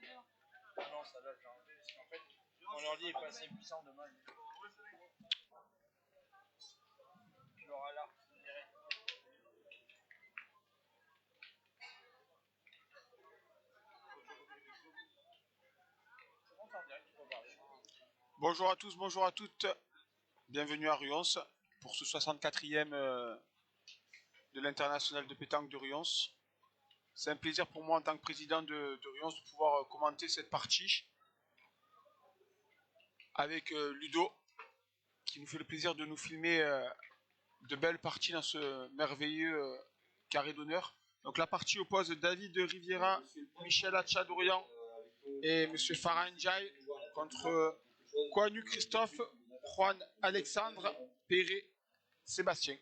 Ah non, ça là, j'ai enlevé parce qu'en fait, mon ordi est pas assez puissant demain. Tu l'auras là, direct. Bonjour à tous, bonjour à toutes. Bienvenue à Ruons pour ce 64e de l'international de pétanque de Ruons. C'est un plaisir pour moi en tant que président de Ruons de pouvoir commenter cette partie avec Ludo qui nous fait le plaisir de nous filmer de belles parties dans ce merveilleux carré d'honneur. Donc la partie oppose David Riviera, Michel Hachadourian et M. Farah Ndiaye contre Kwanu Christophe, Juan Alexandre, Perret, Sébastien.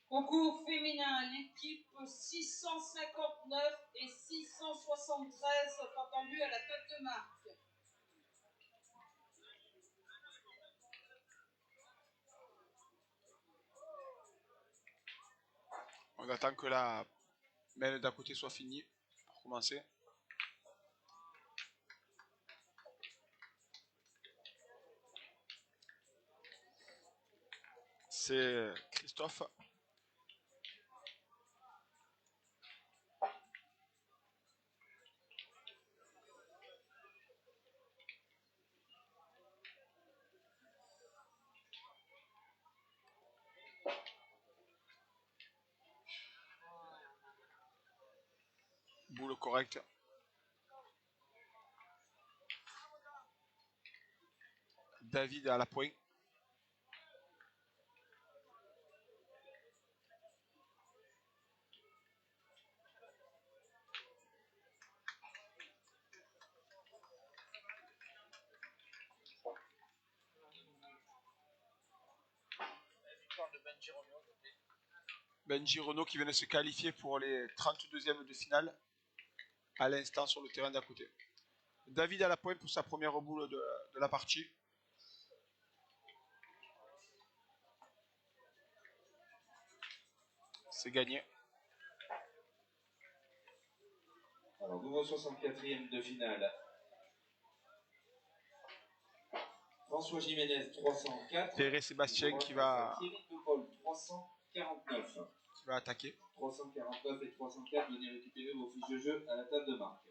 Concours féminin, l'équipe 659 et 673 sont entendus à la tête de marque. On attend que la mêle d'à côté soit finie pour commencer. C'est Christophe. Boule correcte. David à la pointe. Benji Renault qui vient de se qualifier pour les 32e de finale à l'instant sur le terrain d'à côté. David à la pointe pour sa première boule de la partie. C'est gagné. Alors, nouveau 64e de finale. François Jiménez, 304. Perret Sébastien qui va... Thierry de Paul, 349. Qui va attaquer. 349 et 304, venez récupérer vos fiches de jeu à la table de marque.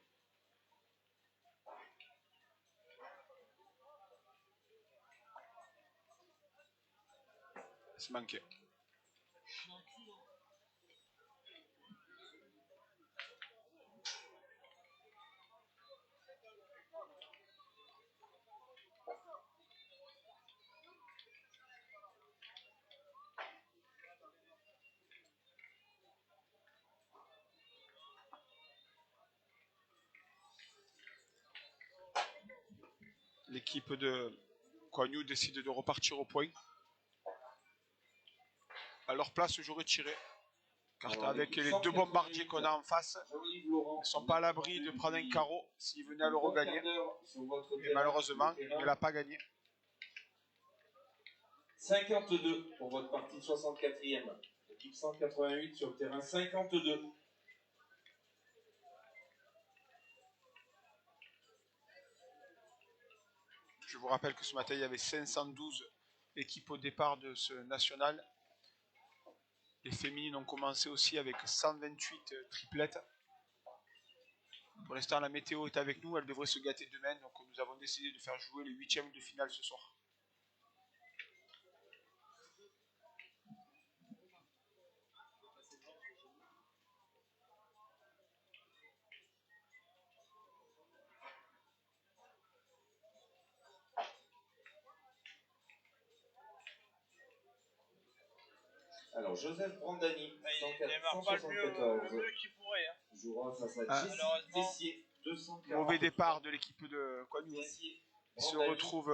C'est manqué. L'équipe de Kwanu décide de repartir au point. À leur place, j'aurais tiré. Car alors, avec les deux bombardiers qu'on a en face, ils ne sont pas à l'abri de prendre un carreau s'ils venaient à le regagner. Et malheureusement, il ne l'a pas gagné. 52 pour votre partie de 64e. Équipe 188 sur le terrain, 52. Je vous rappelle que ce matin, il y avait 512 équipes au départ de ce national. Les féminines ont commencé aussi avec 128 triplettes. Pour l'instant, la météo est avec nous. Elle devrait se gâter demain. Donc, nous avons décidé de faire jouer les 8e de finale ce soir. Alors, Joseph Brandani, 174. Jouera face à Jesse Tessier, 240. Mauvais départ de l'équipe de Kwanu. Il se retrouve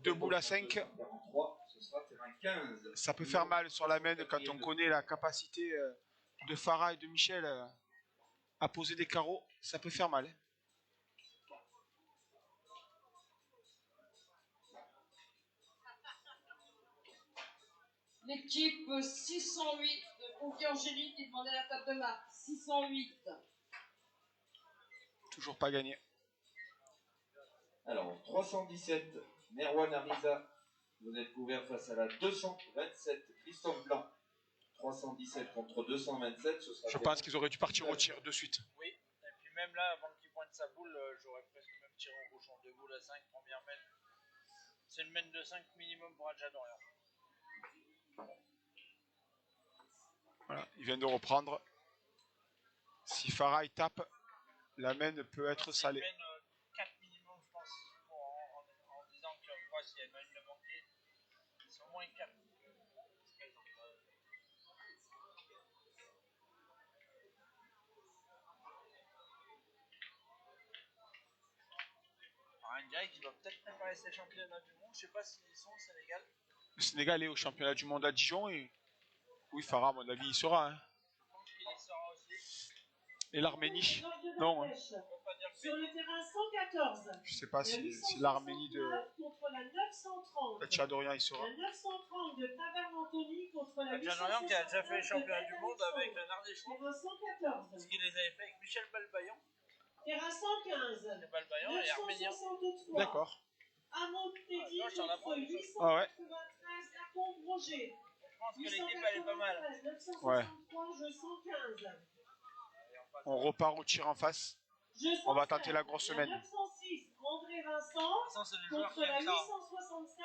2 boules à 5. 43, ce sera terrain 15. Ça peut faire mal sur la main quand on connaît la capacité de Farah et de Michel à poser des carreaux. Ça peut faire mal. L'équipe 608 de Confier Angélique est demandée à la table de marque. 608. Toujours pas gagné. Alors, 317, Merwan Ariza, vous êtes couvert face à la 227, Christophe Blanc. 317 contre 227, ce sera... Je pense qu'ils auraient dû partir au tir de suite. Oui, et puis même là, avant qu'il pointe sa boule, j'aurais presque même tiré au cochon. Deux boules à 5, première mène. C'est une mène de 5 minimum pour Adjadorian. Voilà, il vient de reprendre. Si Farah il tape, la mène peut être salée. Une mène 4 minimum, je pense, en disant que moi, s'il y a une mène de manquer, c'est au moins 4. On dirait qu'il va peut-être préparer ses championnats du monde. Je sais pas s'ils sont au Sénégal. Le Sénégal est au championnat du monde à Dijon et oui, Farah, à mon avis, il sera. Hein. Je pense qu'il y sera aussi. Et l'Arménie? Non. Hein. Sur le terrain 114. Je sais pas si l'Arménie de contre la 930. Tchadorian il sera. La 930 de Taverne-Anthony contre la 860. Tchadorian qui a déjà fait les championnats du monde avec le Nardéchon. Terrain 114. Parce qu'il les avait fait avec Michel Balbaillon. Terrain 115. Balbaillon et Arménien. D'accord. Amontédi je t'en apprends contre des choses. 893 Lacombe Roger. Je pense que l'équipe elle est pas mal. 963, jeu 115. On repart au tir en face. On va tenter la grosse semaine. 906 André Vincent contre la 867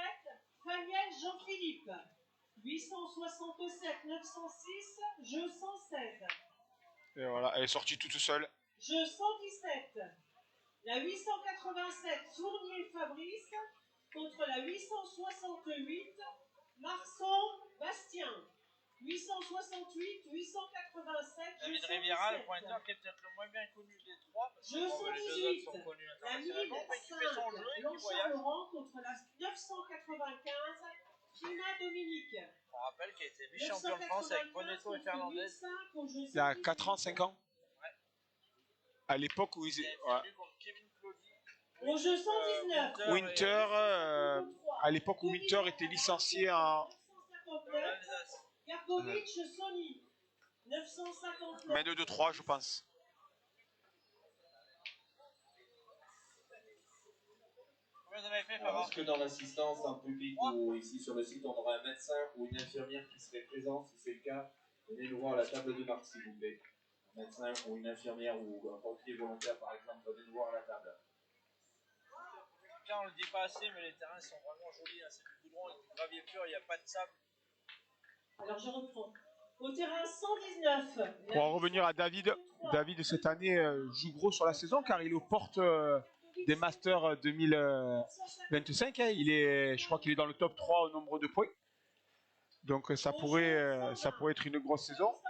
Faniel Jean-Philippe. 867 906 jeu 116. Et voilà, elle est sortie toute seule. Jeu 117. La 887 Sournier Fabrice contre la 868 Marsan Bastien. 868, 887. David Riviera, le pointeur qui est peut-être le moins bien connu des trois. Parce que Jeu les deux autres 118. sont connus La internationalement, mais qui fait son jeu et qui voyage. Blanchard-Laurent contre la 995 Kina Dominique. On rappelle qu'il a été vice-champion de France avec Bonetto et Fernandez. Il y a 4 ans, 5 ans. Ouais. À l'époque où ils étaient. Ouais. Kevin Claudy. Au jeu 119. Winter, à l'époque où Winter était licencié en. 959. Gargovic Sony. 959. Mais 2-2-3, je pense. Combien vous avez fait, Alors, Favre? est-ce que dans l'assistance, dans le public ou ici sur le site, on aura un médecin ou une infirmière qui serait présent? Si c'est le cas, venez nous voir à la table de marque, s'il vous plaît. Un médecin ou une infirmière ou un pompier volontaire, par exemple, venez nous voir à la table. Tiens, on le dit pas assez, mais les terrains sont vraiment jolis. Hein. C'est du goudron et du gravier pur, il n'y a pas de sable. Alors je reprends. Au terrain 119. Pour en revenir à David, David cette année joue gros sur la saison car il est aux portes des Masters 2025. Hein. Je crois qu'il est dans le top 3 au nombre de points. Donc ça pourrait être une grosse saison.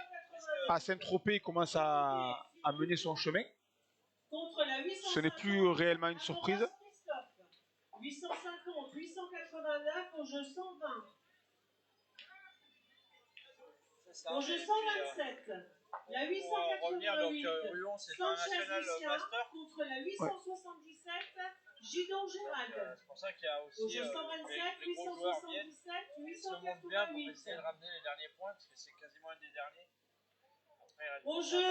À Saint-Tropez, il commence à mener son chemin. Ce n'est plus réellement une surprise. 850, 889 au jeu 120. Au jeu 127. La 888. Ruon, c'est un national master. Contre la 877. Gidon Gérald. C'est pour ça qu'il y a aussi au jeu 127, les gros joueurs viennent. 877, Ils se montent bien pour 888. essayer de ramener les derniers points, parce que c'est quasiment un des derniers. Après, Au jeu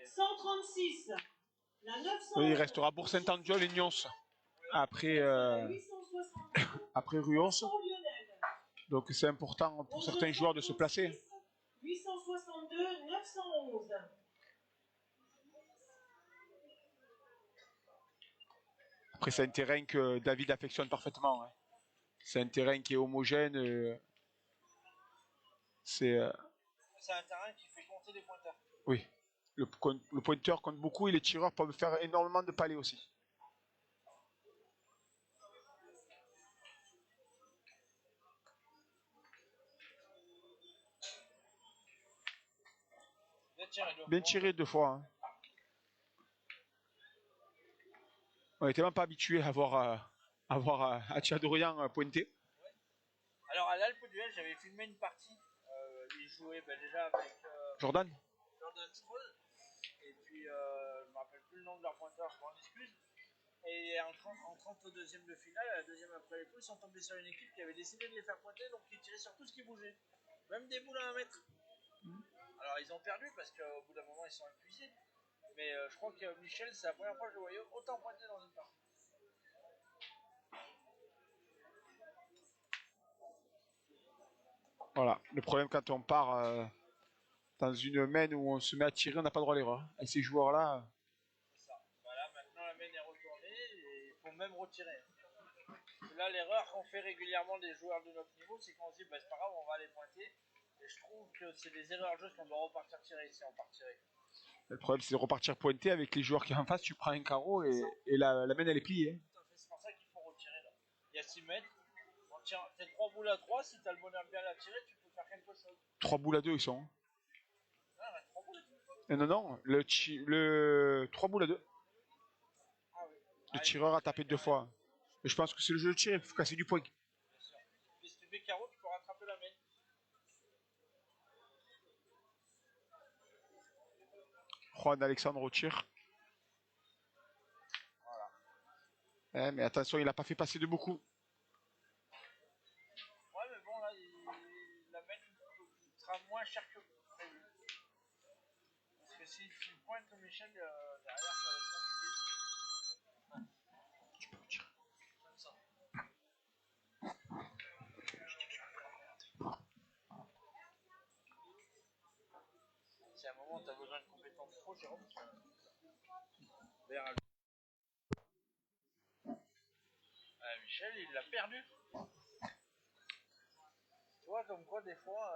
136. La 900. Oui, il restera Bourg-Saint-Andiol et Nyons. Après Ruons. Donc c'est important pour certains joueurs de se placer. 862, 911. Après c'est un terrain que David affectionne parfaitement. Hein. C'est un terrain qui est homogène. C'est un terrain qui fait compter les pointeurs. Oui. Le pointeur compte beaucoup et les tireurs peuvent faire énormément de palets aussi. Bien tiré 2 fois. Hein. On n'était même pas habitué à voir Tchadorian pointer. Ouais. Alors à l'Alpe d'Huez, j'avais filmé une partie. Il jouait déjà avec Jordan Scholl. Et puis, je ne me rappelle plus le nom de leur pointeur, je m'en excuse. Et en 32e de finale, à la deuxième après les poules, ils sont tombés sur une équipe qui avait décidé de les faire pointer, donc ils tiraient sur tout ce qui bougeait. Même des boules à 1 mètre. Alors ils ont perdu parce qu'au bout d'un moment ils sont épuisés. Mais je crois que Michel, c'est la première fois que je le voyais autant pointer dans une partie. Voilà. Le problème quand on part dans une main où on se met à tirer, on n'a pas le droit à l'erreur. Et ces joueurs-là... C'est ça. Voilà, maintenant la main est retournée et il faut même retirer. Et là, l'erreur qu'on fait régulièrement des joueurs de notre niveau, c'est qu'on se dit, bah, c'est pas grave, on va aller pointer. Et je trouve que c'est des erreurs juste qu'on doit repartir tirer ici, on part tirer. Le problème, c'est de repartir pointer avec les joueurs qui sont en face. Tu prends un carreau et la main, elle est pliée. Tout à fait, c'est pour ça qu'il faut retirer là. Il y a 6 mètres. On tire, t'as 3 boules à 3, si t'as le bonheur bien la tirer, tu peux faire quelque chose. 3 boules à 2, ils sont. Ah, on a 3 boules à 2. Non, le 3 boules à 2. Ah oui. Le tireur a tapé 2 fois. Mais je pense que c'est le jeu de tir, il faut casser du point. Bien sûr. Et si tu fais carreau, tu peux rattraper la main. Juan Alexandre au tir. Voilà. Mais attention, il n'a pas fait passer de beaucoup. Ouais, mais bon, là, la main sera moins chère que prévu. Parce que si tu pointes Michel derrière, ça va être compliqué. Tu peux tirer. Comme ça. Si à un moment t'as besoin de compétences trop, Jérôme, vers un... Michel, il l'a perdu. Tu vois, comme quoi, des fois,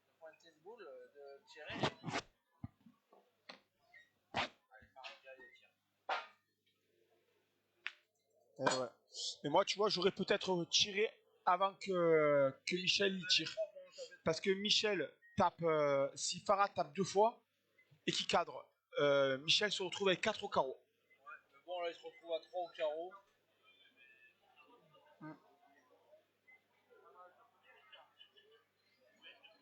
de pointer une boule, de tirer. Allez, pareil, allez, tire. Ouais. Et moi, tu vois, j'aurais peut-être tiré avant que Michel y tire. Parce que Michel tape, si Farah tape 2 fois et qu'il cadre, Michel se retrouve avec 4 au carreau. Ouais, mais bon, là, il se retrouve à 3 au carreau.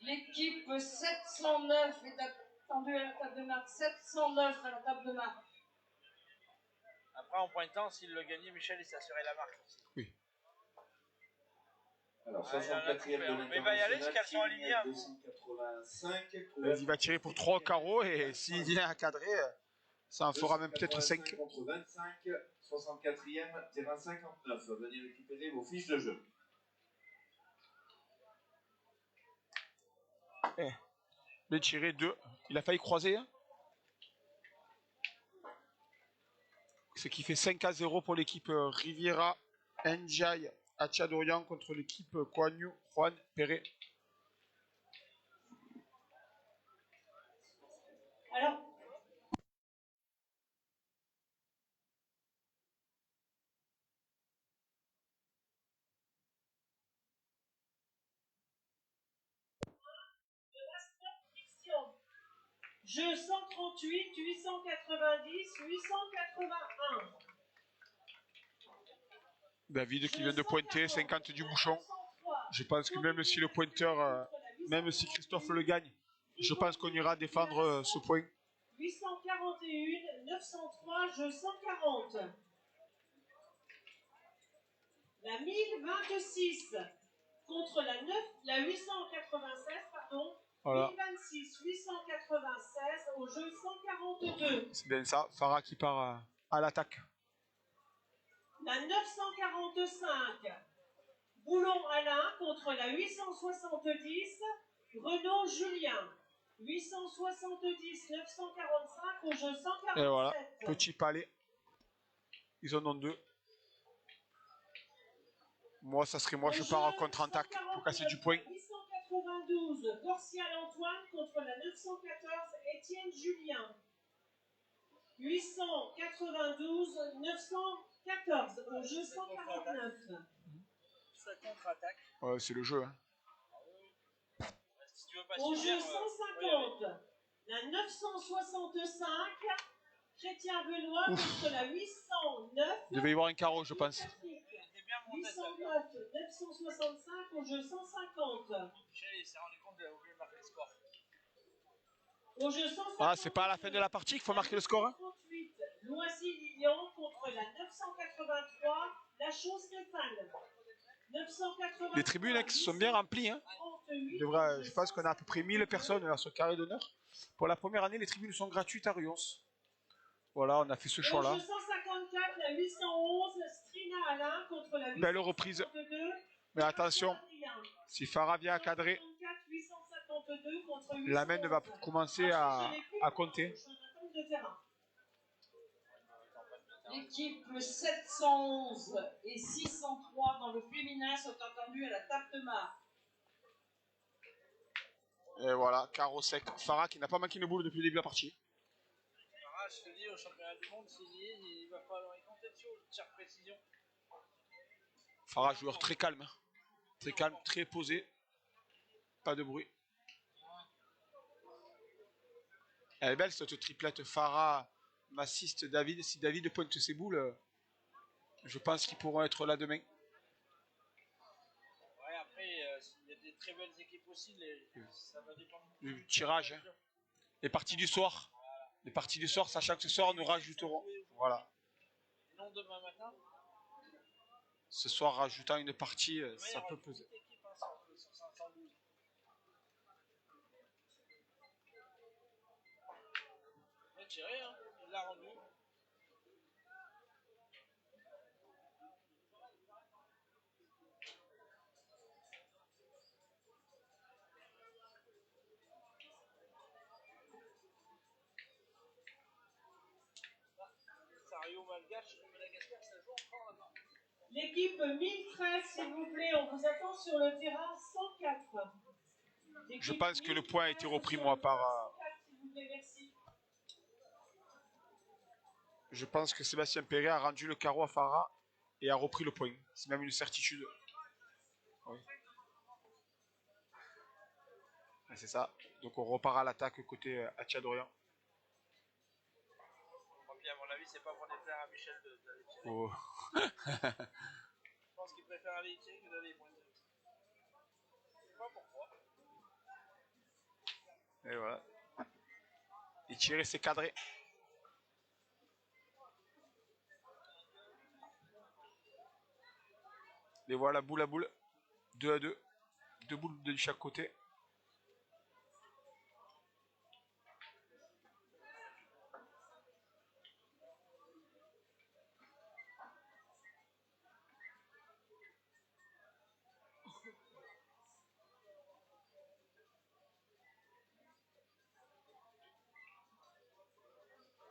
L'équipe 709 est attendue à la table de marque. 709 à la table de marque. Après, en pointant, s'il le gagnait, Michel, il s'assurait la marque aussi. Oui. Alors, Ah, il en a 64e tout fait, de hein. Mais il va y aller, parce qu'elles sont alignées à vous. 285. Il va tirer pour 3 au carreau et s'il vient à cadrer, ça en fera même peut-être 5. Contre 25, 64e, terrain 59. Venez récupérer vos fiches de jeu. Bien tiré, 2. Il a failli croiser. Hein. Ce qui fait 5-0 pour l'équipe Riviera, Njai, Achadorian contre l'équipe Koanyu, Juan, Perret. Alors, jeu 138, 890, 881. David qui vient de pointer, 50 du bouchon. Je pense que même si le pointeur, même si Christophe le gagne, je pense qu'on ira défendre ce point. 841, 903, jeu 140. La 1026 contre la 896, pardon. Voilà. 1026, 896 au jeu 142. C'est bien ça, Farah qui part à l'attaque. La 945, Boulon Alain contre la 870, Renaud Julien. 870, 945 au jeu 147. Et voilà, petit palais. Ils en ont 2. Moi, ça serait moi, je pars en contre-attaque pour casser du point. 892, Corsial Antoine contre la 914, Étienne Julien. 892, 914 au jeu 149. Ça contre-attaque. Ouais, c'est le jeu. Hein. Si tu veux pas Au subir, jeu 150, la 965, Chrétien Benoît contre la 809. Il devait y avoir un carreau, je pense. 809, 965 au jeu 150. Michel, il s'est rendu compte d'avoir oublié de marquer le score. Au jeu 150. Ah, c'est pas à la fin de la partie qu'il faut marquer le score. Hein. 38, Loisy-Lilian contre la 983, La Chaux-Stéphane. 983. Les tribunes qui sont bien remplies. Hein. Je pense qu'on a à peu près 1000 personnes à ce carré d'honneur. Pour la première année, les tribunes sont gratuites à Rions. Voilà, on a fait ce choix-là. Au jeu 154, la 811, Strina Alain contre la 852. Belle reprise. Mais attention, si Farah vient à cadrer, 52 contre 811. La main va commencer à compter. L'équipe 711 et 603 dans le féminin sont attendus à la table de marque. Et voilà, carreau sec. Farah qui n'a pas manqué une boule depuis le début de la partie. Farah, je te dis, au championnat du monde, il va falloir y compter dessus au tir précision. Farah, joueur très calme. Très calme, très posé. Pas de bruit. Elle est belle cette triplette. Farah m'assiste David. Si David pointe ses boules, je pense qu'ils pourront être là demain. Ouais, après, il y a des très belles équipes aussi. Ça va dépendre Du tirage. Hein. Les parties du soir. Les parties du soir, sachant que ce soir, nous rajouterons. Voilà. Non, demain matin. Ce soir, rajoutant une partie, ça peut peser. Équipe, hein, sur 512. Il a tiré, hein. Il l'a rendu. Sario Malgache de Madagascar, ça joue encore là-bas. L'équipe 1013, s'il vous plaît, on vous attend sur le terrain 104. Je pense que le point a été repris, moi, par... Je pense que Sébastien Perret a rendu le carreau à Farah et a repris le point. C'est même une certitude. Oui. C'est ça. Donc on repart à l'attaque côté Atia Dorian. À mon avis, c'est pas pour déplaire à Michel d'aller tirer. Oh. Je pense qu'il préfère aller tirer que d'aller pointer. Je sais pas pourquoi. Et voilà. Et tirer, c'est cadré. Et voilà, boule à boule. 2 à 2. 2 boules de chaque côté.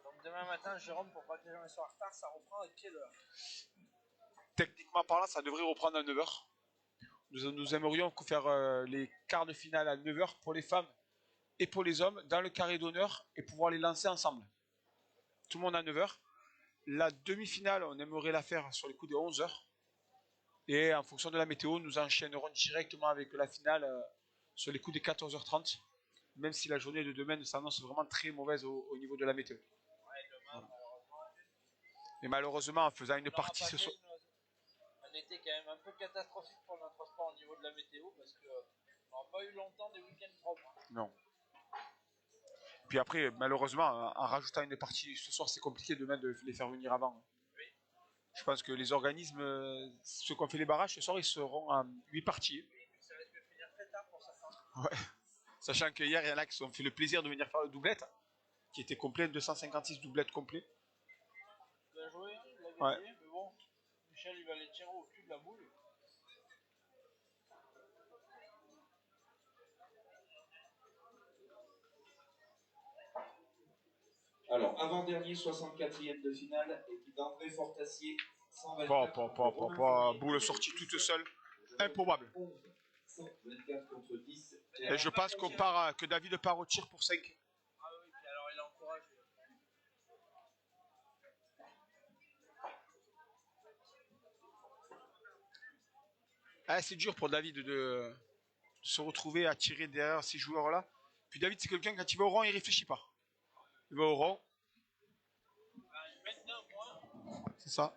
Donc demain matin, Jérôme, pour pas que les gens soient en retard, ça reprend à quelle heure? Techniquement parlant, ça devrait reprendre à 9 h. Nous aimerions faire les quarts de finale à 9 h pour les femmes et pour les hommes dans le carré d'honneur et pouvoir les lancer ensemble. Tout le monde à 9 h. La demi-finale, on aimerait la faire sur les coups de 11 h. Et en fonction de la météo, nous enchaînerons directement avec la finale sur les coups des 14 h 30. Même si la journée de demain s'annonce vraiment très mauvaise au niveau de la météo. Ouais, demain, voilà. Et malheureusement, en faisant une partie ce soir. Un été quand même un peu catastrophique pour notre sport au niveau de la météo parce qu'on n'a pas eu longtemps des week-ends propres. Non. Puis après, malheureusement, en rajoutant une partie ce soir, c'est compliqué demain de les faire venir avant. Oui. Je pense que les organismes, ceux qui ont fait les barrages ce soir, ils seront en 8 parties. Oui, mais ça risque de finir très tard pour certains. Ouais. Sachant qu'hier, il y en a qui se sont fait le plaisir de venir faire le doublette, qui était complet, 256 doublettes complets. Bien joué, il a gagné, Ouais. mais bon, Michel il va les tirer au cul de la boule. Alors, avant-dernier, 64e de finale, équipe d'André Fortassier, 124. Boule sortie toute seule, improbable. 124 contre 10. Et je pense que David part au tir pour 5. Ah oui, puis alors il encourage. Ah, c'est dur pour David de se retrouver à tirer derrière ces joueurs-là. Puis David, c'est quelqu'un, quand il va au rond, il réfléchit pas. Il va au rond. Maintenant, moi. C'est ça.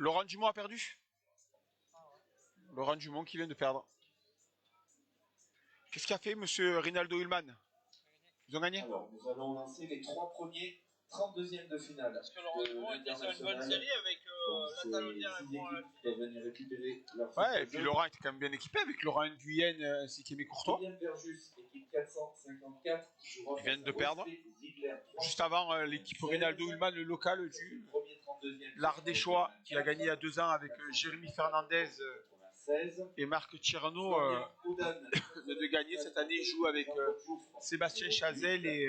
Laurent Dumont a perdu. Laurent Dumont qui vient de perdre. Qu'est-ce qu'a fait monsieur Rinaldo Ullmann? Ils ont gagné? Alors, nous allons lancer les 3 premiers 32e de finale. Parce que Laurent Dumont était sur une bonne série avec la Talonnière et moi. Peuvent venir récupérer leur Ouais, et puis Laurent était quand même bien équipé avec Laurent Nguyen ainsi qu'Aimé Courtois. Verjus, équipe 454, qui jouera Ils viennent de face à perdre. Ziegler, Juste avant l'équipe Rinaldo Ullmann, le local du premier 32e, l'Ardéchois qui a gagné il y a 2 ans avec Jérémy Fernandez 96. et Marc Tcherno de gagner. Cette année, il joue avec Sébastien Chazelle et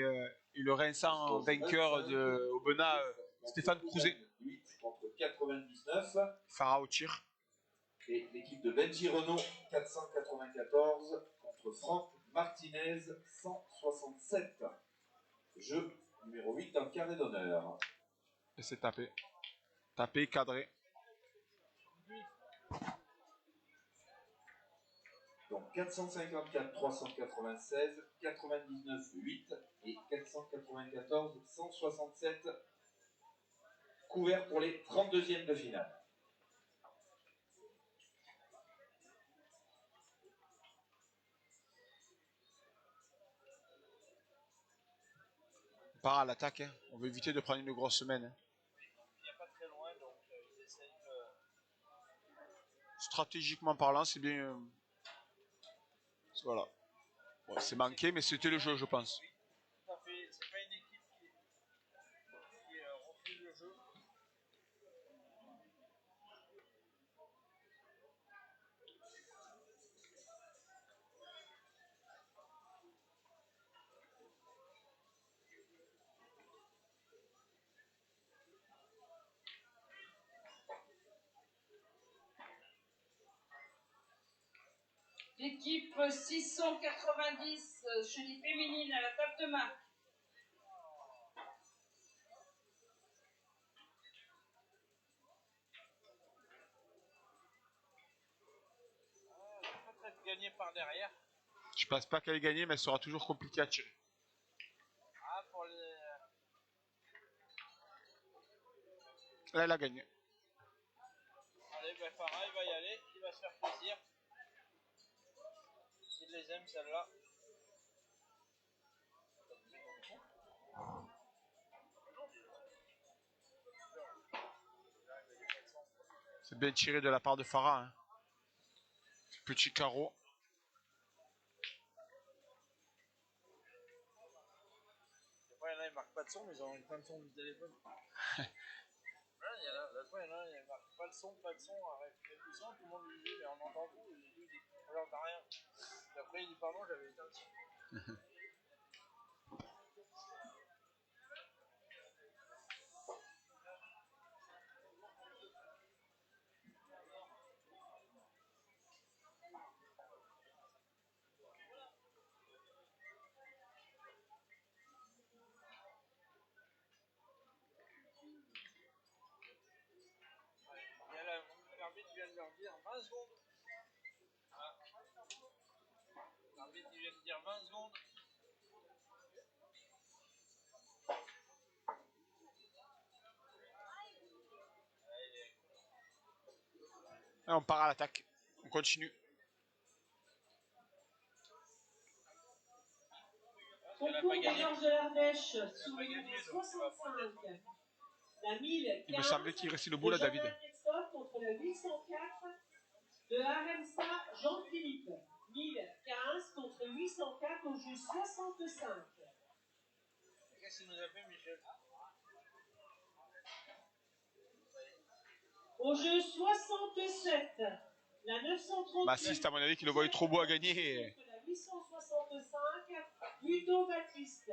le récent vainqueur de Aubenas, Stéphane Crouzet. 8 contre 99. Farah au tir. Et l'équipe de Benji Renault 494 contre Franck Martinez 167. Jeu numéro 8 en carré d'honneur. Et c'est tapé. Tapé, cadré. Donc 454 396, 99 8 et 494 167 couverts pour les 32e de finale. On part à l'attaque. Hein. On veut éviter de prendre une grosse semaine. Hein. Il n'y a pas très loin, donc ils essayent de... Stratégiquement parlant, c'est bien. Voilà. Bon, c'est manqué, mais c'était le jeu, je pense. Oui, tout à fait. C'est pas une équipe qui refuse le jeu. L'équipe 690 chenille féminine à la table de marque. Peut-être gagner par derrière. Je pense pas qu'elle ait gagné, mais elle sera toujours compliquée à tirer. Ah, pour les... Là, elle a gagné. Allez, ben Farah, il va y aller. Il va se faire plaisir. Il les aime, celle-là. C'est bien tiré de la part de Farah. Hein. Petit carreau. Des fois, il y en a, ils marquent pas de son, mais ils ont plein de son du téléphone. Il y en a, l'autre fois, il y en a, ils marquent pas de son, arrête le son, tout le monde lui dit, mais on entend tout, et lui, il dit, on n'entend rien. Et après, il dit, pardon, j'avais éteint le son. L'arbitre vient de leur dire 20 secondes. Ah. L'arbitre vient de dire 20 secondes. Et on part à l'attaque. On continue. Concours des Gorges de l'Ardèche, sous le numéro 65. La 1015. Il me semblait qu'il restait le bout là, David. Contre le 804 de Aremsa Jean-Philippe. 1015 contre 804 au jeu 65. Qu'est-ce qu'il nous a fait, Michel? Au jeu 67, la 930. Bah, si, c'est à mon avis qu'il le voyait trop beau à gagner. La 865, Ludo Baptiste.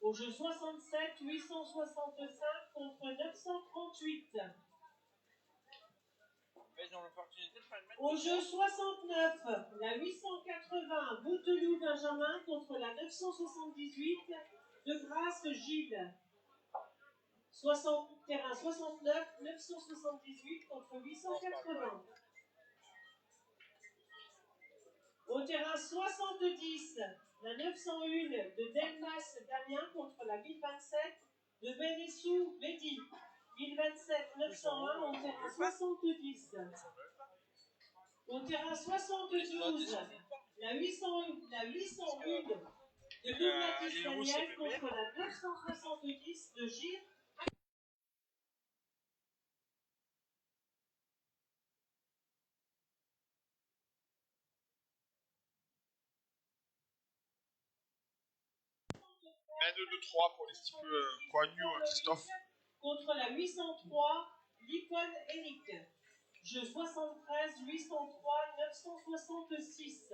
Au jeu 67, 865 contre 938. Ils ont l'opportunité de faire une Au jeu 69, la 880, Bouteloup Benjamin contre la 978 de Grâce Gilles. Terrain 69, 978 contre 880. Au terrain 70, la 901 de Delmas Damien contre la 1027 de Benessou Mehdi. 1027 901 au terrain 70. Au terrain 72, la 801 de Douglas Daniel contre la 970 de Gilles. Main de 2-3 pour les petits peu Coagnou, Christophe. Contre la 803, Lincoln Eric. Jeu 73, 803, 966.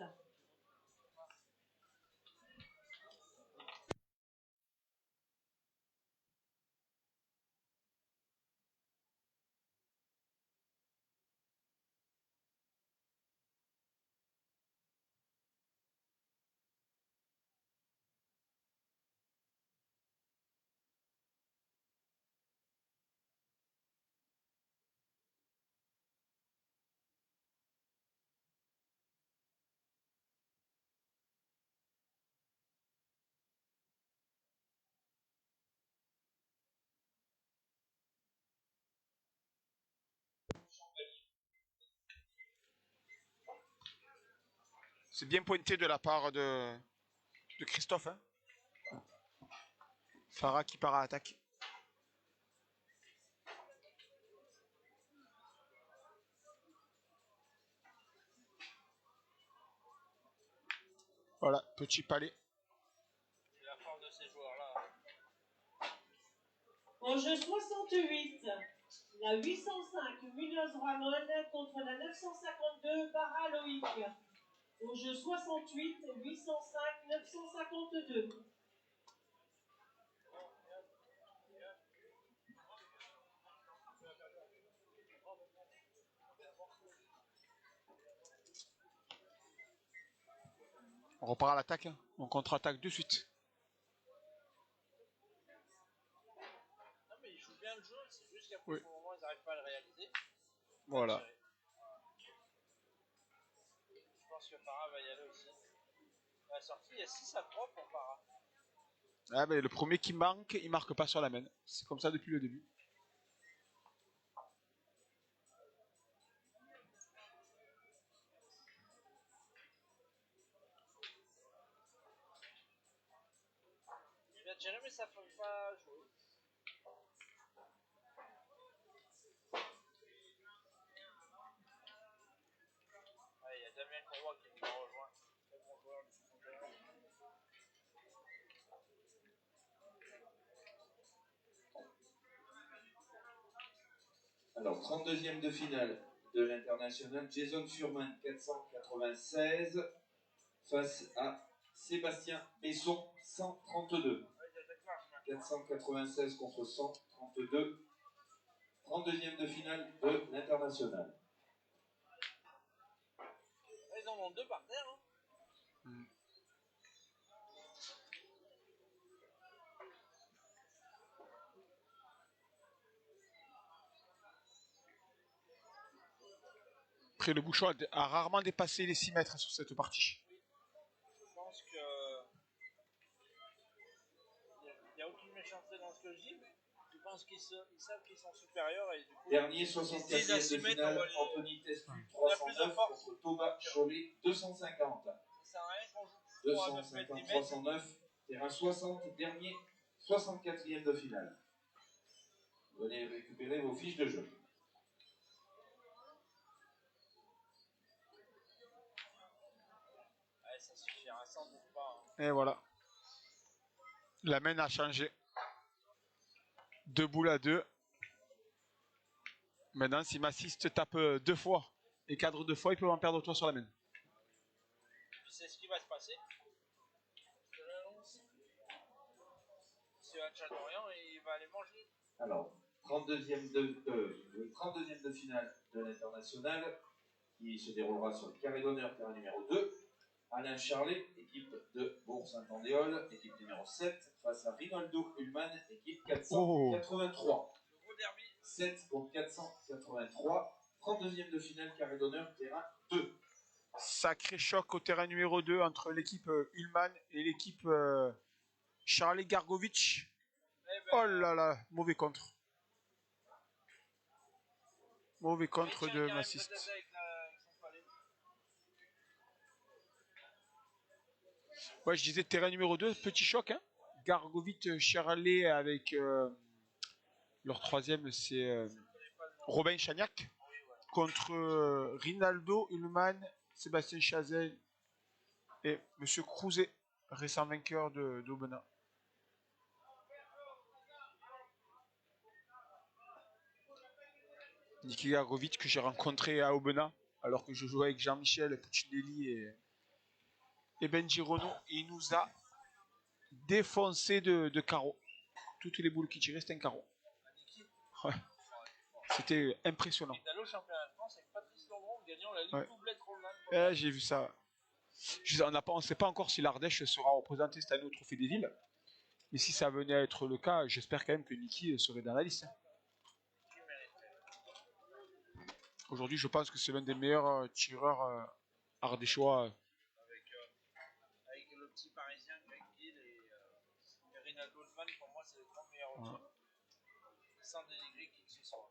C'est bien pointé de la part de Christophe. Hein. Farah qui part à l'attaque. Voilà, petit palais. C'est la force de ces joueurs-là. Au jeu 68, la 805 Munoz Ramon contre la 952 Barra Loïc. Au jeu 68, 805 952. On repart à l'attaque. Hein. On contre-attaque de suite. Non mais ils jouent bien le jeu, c'est juste qu'à Oui. ce moment ils n'arrivent pas à le réaliser. Voilà. Je pense que Farah va y aller aussi. À la sortie, il y a 6-3 pour Farah. Ah, ben, le premier qui manque, il marque pas sur la main. C'est comme ça depuis le début. Il vient de gérer mais ça ne peut pas jouer. Ah, il y a Damien Courroy qui nous rejoint. Très bon joueur du football. Alors, 32e de finale de l'international, Jason Furman 496 face à Sébastien Besson 132. 496 contre 132. 32e de finale de l'international. Ils en ont deux par terre. Hein. Après, le bouchon a rarement dépassé les 6 mètres sur cette partie. Je pense que il n'y a aucune méchanceté dans ce que je dis. Je pense qu'ils savent qu'ils sont supérieurs et du coup. Dernier 64e de finale, Anthony Testu 309 contre Thomas Cholet 250. Ça sert à rien qu'on joue 250 309, terrain 60, dernier 64e de finale. Vous allez récupérer vos fiches de jeu. Ouais, ça suffira sans doute pas. Hein. Et voilà. La main a changé. 2 boules à 2. Maintenant, si Massis te tape 2 fois et cadre 2 fois, il peut en perdre 3 sur la main. Puis c'est ce qui va se passer. Je l'annonce. C'est un Chadorian et il va aller manger. Alors, 32e de finale de l'international qui se déroulera sur le carré d'honneur, terrain numéro 2. Alain Charlet, équipe de Bourg-Saint-Andéol, équipe numéro 7, face à Rinaldo Ullmann, équipe 483. Le gros derby. 7 contre 483. 32e de finale, carré d'honneur, terrain 2. Sacré choc au terrain numéro 2 entre l'équipe Ullmann et l'équipe Charlie Gargovic. Eh ben, Oh là là, mauvais contre. Mauvais contre Mais tiens, de il y a un Massiste. peut-être avec son palais. Ouais, je disais terrain numéro 2, petit choc. Hein. Gargovit Charlet avec leur troisième, c'est Robin Chagnac. Contre Rinaldo Ullmann, Sébastien Chazelle et Monsieur Crouzet, récent vainqueur d'Aubenas. Niki Gargovic que j'ai rencontré à Aubenas alors que je jouais avec Jean-Michel Puccinelli et Benji Renault. Il nous a défoncé de carreaux. Toutes les boules qui tiraient, c'était un carreau. Ouais. C'était impressionnant. Il est allé au championnat de France avec Patrice Lambron gagnant la Ligue Ouais. doublette Rollman. J'ai vu ça. On ne sait pas encore si l'Ardèche sera représentée cette année au Trophée des Villes. Mais si ça venait à être le cas, j'espère quand même que Niki serait dans la liste. Aujourd'hui, je pense que c'est l'un des meilleurs tireurs ardéchois. Avec le petit parisien Greg Gill et Rinaldo Ullmann, pour moi, c'est les trois meilleurs au sans dénigrer qui que ce soit.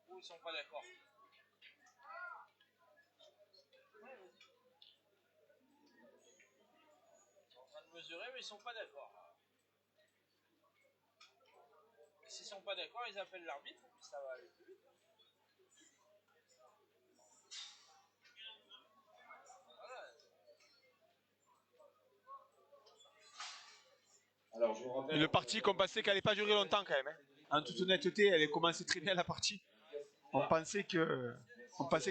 Ou ils sont pas d'accord. Ils sont en train de mesurer, mais ils sont pas d'accord. Et s'ils sont pas d'accord, ils appellent l'arbitre, et puis ça va aller plus vite. Voilà. Alors, je vous rappelle. Une partie qu'on pensait qu'elle n'allait pas durer longtemps quand même. Hein. En toute honnêteté, elle a commencé très bien la partie. On pensait que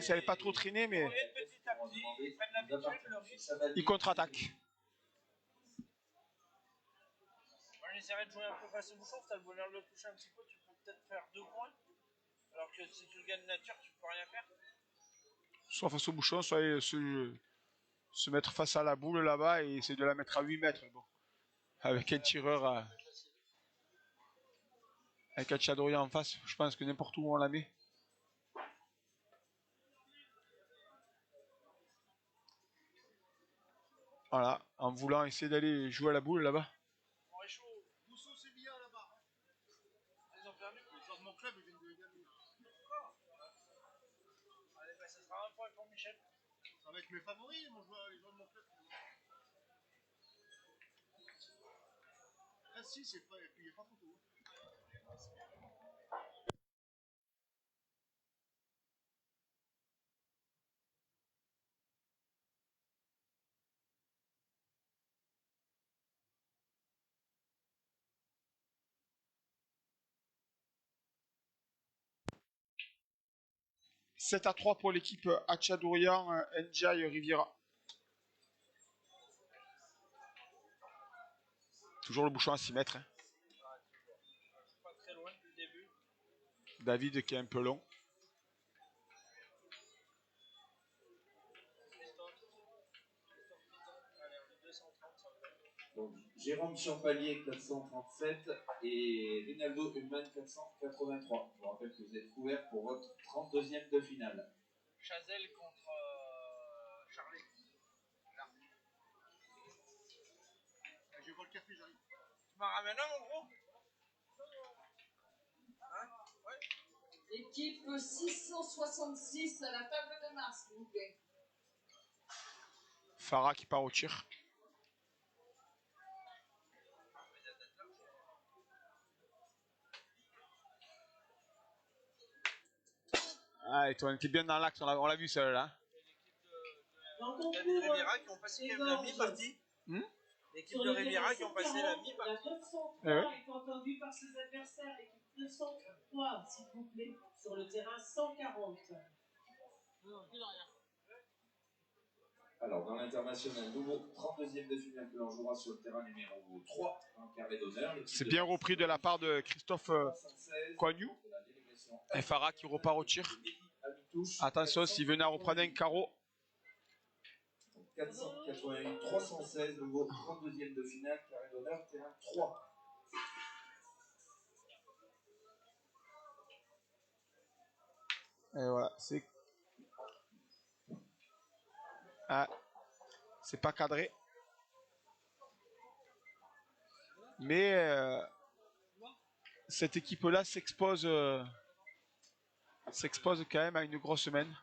ça allait pas trop traîner, mais Petit à petit, ils prennent l'habitude, ils contre-attaquent. Moi, j'essaierai de jouer un peu face au bouchon, si t'as le bonheur de le toucher un petit peu, tu peux peut-être faire 2 points. Alors que si tu le gagnes nature, tu peux rien faire. Soit face au bouchon, soit se mettre face à la boule là-bas et essayer de la mettre à 8 mètres. Bon. Avec un tireur, avec un Tchadroya en face, je pense que n'importe où on la met. Voilà, en voulant essayer d'aller jouer à la boule là-bas. On est chaud. Bousso, c'est bien là-bas. Ils ont perdu. Les joueurs de mon club, ils viennent de gagner. Allez, bah, ça sera un point pour Michel. Ça va être mes favoris, les joueurs de mon club. Ah si, c'est pas, il n'y a pas photo. 7-3 pour l'équipe Hachadourian, Njai Riviera. Toujours le bouchon à 6 mètres. Hein. Pas très loin depuis le début. David qui est un peu long. Allez, on est 230, ça va. Donc, Jérôme Champalier 437 et Rinaldo Ullmann 483. Je vous rappelle que vous êtes couverts pour votre 32e de finale. Chazelle contre Charlet. Là. Je vais boire le café, j'arrive. Tu m'en ramènes un, mon gros? Hein? Ouais. Équipe 666 à la table de Mars, s'il vous plaît. Farah qui part au tir. Ah, et toi, on était bien dans l'axe, on l'a vu celle-là. David Riviera qui ont passé quand même la mi-partie. L'équipe de Riviera qui ont passé la mi-partie. La 903 est entendue par ses adversaires. L'équipe 903, s'il vous plaît, sur le terrain 140. Alors, dans l'international, nouveau 32e de finale que l'on jouera sur le terrain numéro 3, en carré d'honneur. C'est bien repris de la part de Christophe Coignou. Et Farah qui repart au tir. Attention, s'il venait à reprendre un carreau. 488, 316, nouveau 32e de finale, carré d'honneur, terrain 3. Et voilà, c'est... Ah, c'est pas cadré. Mais cette équipe-là s'expose quand même à une grosse semaine.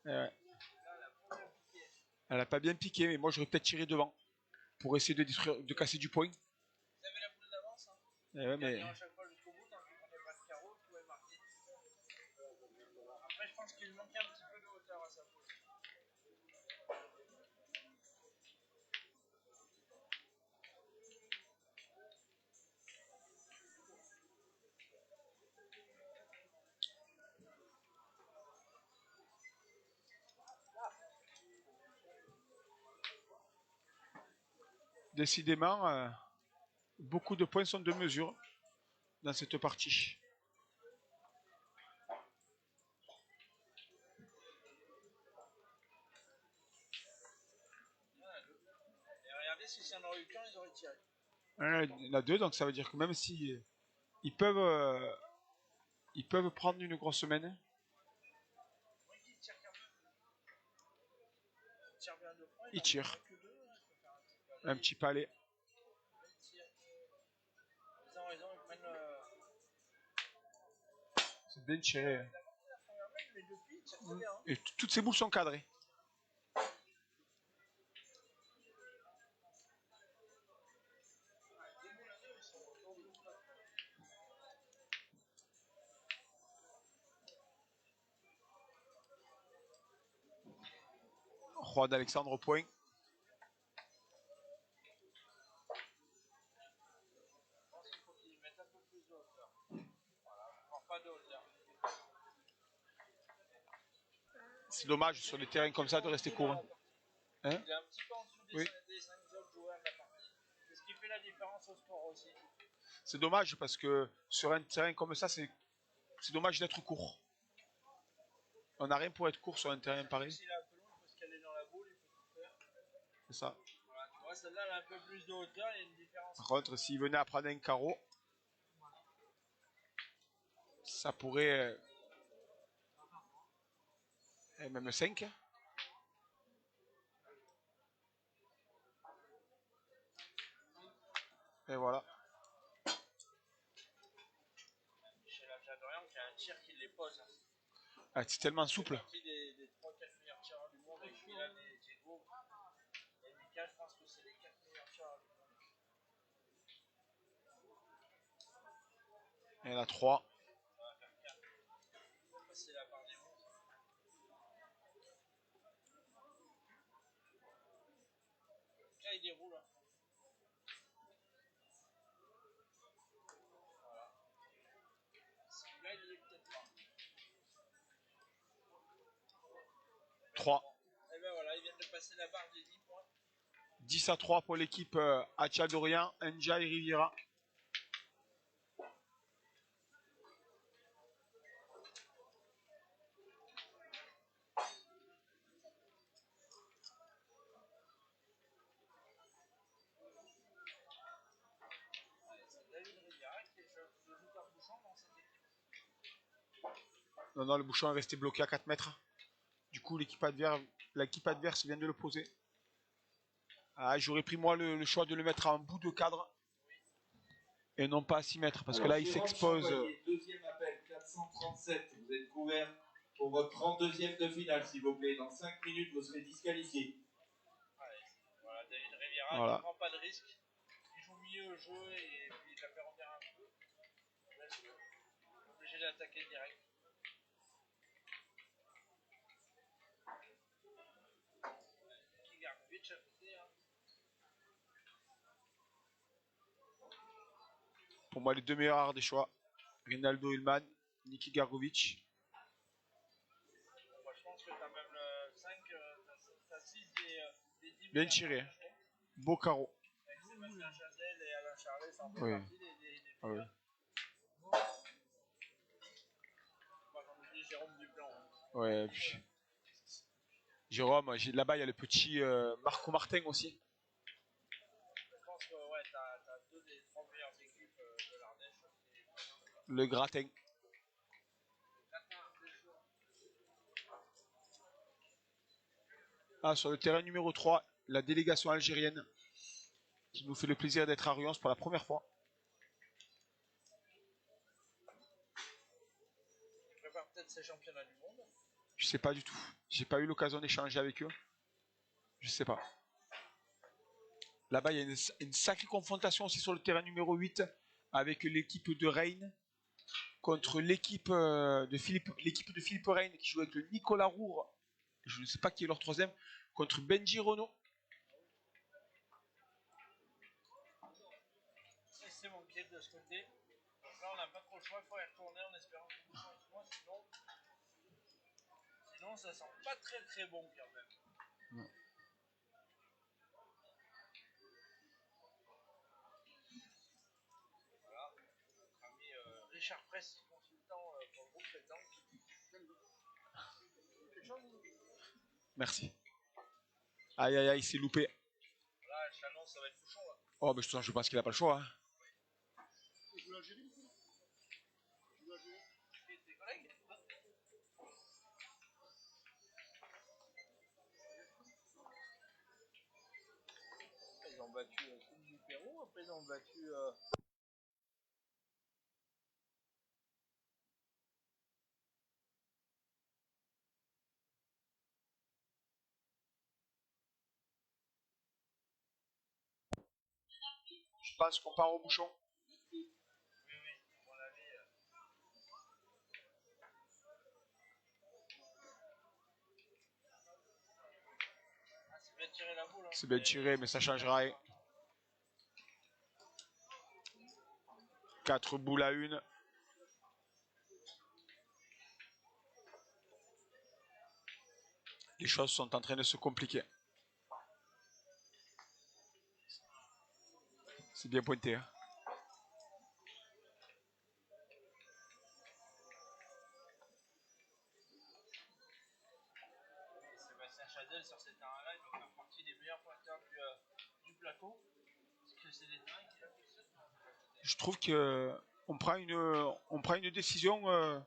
Ouais. Elle a pas bien piqué, mais moi j'aurais peut-être tiré devant pour essayer de casser du point. Vous avez la boule d'avance, hein. Ouais, mais... À chaque fois jusqu'au bout, tant qu'il prenait pas de carreau, vous pouvez marquer. Après, je pense qu'il manquait un petit peu de hauteur à sa boule. Décidément, beaucoup de points sont de mesure dans cette partie. Et regardez, si ça en aurait eu qu'un, ils auraient tiré. Il y en a deux, donc ça veut dire que même si ils peuvent prendre une grosse semaine. Oui, ils tirent quand même. Ils tirent bien 2 points. Ils tirent. Que deux, hein, il faut faire Un petit palais. Ils ont raison, ils prennent. C'est bien tiré. Mais depuis, ils tirent très bien. Hein. Et toutes ces boules sont cadrées. Roi d'Alexandre au point. C'est dommage sur les terrains comme ça de rester court. Hein. Il est un petit peu en dessous des, Oui. des 5 autres joueurs de la partie. C'est ce qui fait la différence au score aussi. C'est dommage parce que sur un terrain comme ça, c'est dommage d'être court. On n'a rien pour être court sur un terrain pareil. S'il est un peu long, il faut se caler dans la boule, il faut tout faire. C'est ça. Voilà, tu vois, celle-là, elle a un peu plus de hauteur, il y a une différence. Par contre, s'il venait à prendre un carreau, ça pourrait... et même 5. Et voilà. Michel Adjadorian qui a un tir qui les pose. Ah, c'est tellement souple. C'est parti des 3-4 meilleurs tireurs du monde avec Milan et Diego. Et Mika, je pense que c'est les 4 meilleurs tireurs du monde. Il y en a 3. On va faire 4. On va passer la barre des montres. Là, il déroule. Hein. Voilà. Celui-là, il y est peut-être pas. 3. Et ben voilà, ils viennent de passer la barre des 10 points. 10-3 pour l'équipe Adjadorian, Enja et Riviera. Non, le bouchon est resté bloqué à 4 mètres. Du coup, l'équipe adverse vient de le poser. Ah, j'aurais pris moi le choix de le mettre en bout de cadre. Et non pas à 6 mètres. Parce que là, il s'expose. Deuxième appel, 437. Vous êtes couvert pour votre 32e de finale, s'il vous plaît. Dans 5 minutes, vous serez disqualifié. Voilà, David Riviera voilà. ne prend pas de risque. Il joue mieux au jeu et puis il la fait revenir un peu. Il est obligé d'attaquer direct. Gargovic à côté. Hein. Pour moi, les deux meilleurs des choix. Rinaldo Ullman, Niki Gargovic. Moi, je pense que tu as même le 5, t'as 6 des 10. Bien tiré. Beau carreau. Avec Sébastien Chazelle et Alain Charlet, ça en fait oui. partie des ah oui. Moi, j'en oublie Jérôme Duplan. Hein. Ouais, puis... Jérôme, là-bas il y a le petit Marco Martin aussi. Je pense que ouais, t'as 2 des 3 meilleures équipes de l'Ardèche. Le gratin. Ah, sur le terrain numéro 3, la délégation algérienne qui nous fait le plaisir d'être à Ruyens pour la première fois. Ils préparent peut-être ces championnats du monde. Je sais pas du tout. J'ai pas eu l'occasion d'échanger avec eux. Je sais pas. Là-bas, il y a une sacrée confrontation aussi sur le terrain numéro 8 avec l'équipe de Rennes contre l'équipe de Philippe Rennes qui joue avec le Nicolas Roure. Je ne sais pas qui est leur troisième. Contre Benji Renault. Et c'est mon pied de ce côté. Donc là, on n'a pas trop le choix. Il faut y retourner en espérant que le bouchon est moins. Sinon, ça sent pas très très bon quand même. Ouais. Voilà. Notre ami Richard Press, consultant pour le groupe Pétanque. Quelque chose? Merci. Aïe aïe aïe, c'est loupé. Là, je t'annonce, ça va être bouchon là. Oh, mais je pense qu'il a pas le choix. Hein. Tu joues l'Algérie? Tu joues l'Algérie? Et tes collègues? Ils ont battu Coupe du Pérou, après ils ont battu. Je pense qu'on part au bouchon. Oui, à mon avis. Ah, c'est bien tiré la boule. Hein. C'est bien tiré, mais ça changera rien. 4 boules à 1. Les choses sont en train de se compliquer. C'est bien pointé. Hein. Sébastien Chazelle sur ces terrains-là, il doit faire partie des meilleurs pointeurs du plateau. Parce que c'est des terrains qu'il a fait seul. Je trouve que on prend une décision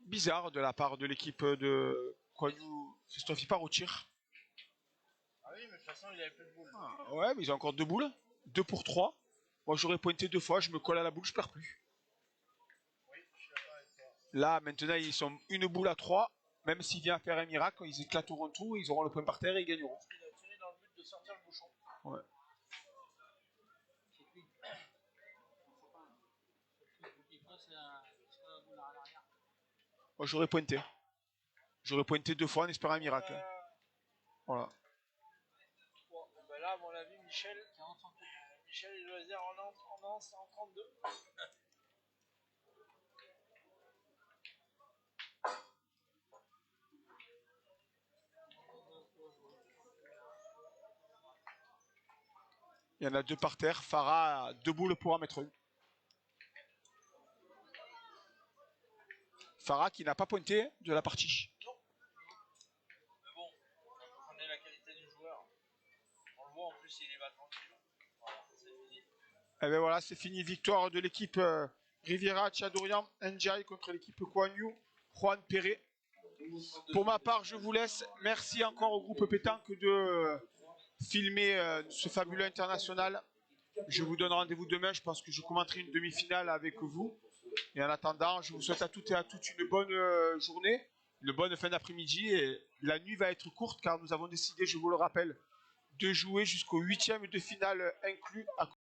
bizarre de la part de l'équipe de Koinou. Christophe part au tir. Ah oui, mais de toute façon, il avait plus de boules. Ah, ouais, mais ils ont encore 2 boules. 2 pour 3. Moi, j'aurais pointé 2 fois, je me colle à la boule, je perds plus. Oui, je suis d'accord avec toi. Là, maintenant, ils sont une boule à 3. Même s'il vient faire un miracle, ils éclateront tout, ils auront le point par terre et ils gagneront. Il a tiré dans le but de sortir le bouchon. Ouais. Moi, j'aurais pointé. J'aurais pointé 2 fois en espérant un miracle. Voilà. Bon, ben là, à mon avis, Michel et Loisir en 32. Il y en a 2 par terre. Farah a 2 boules pour en mettre une. Farah qui n'a pas pointé de la partie. Non. Mais bon, on connaît la qualité du joueur. On le voit en plus, il y va tranquille. Voilà, c'est fini. Et bien voilà, c'est fini. Victoire de l'équipe Riviera Tchadorian Njai contre l'équipe Koinou Juan Perret. Pour ma part, je vous laisse. Merci encore au groupe Pétanque de filmer ce fabuleux international. Je vous donne rendez-vous demain. Je pense que je commenterai une demi-finale avec vous. Et en attendant, je vous souhaite à toutes et à toutes une bonne journée, une bonne fin d'après-midi. Et la nuit va être courte car nous avons décidé, je vous le rappelle, de jouer jusqu'au 8e de finale inclus.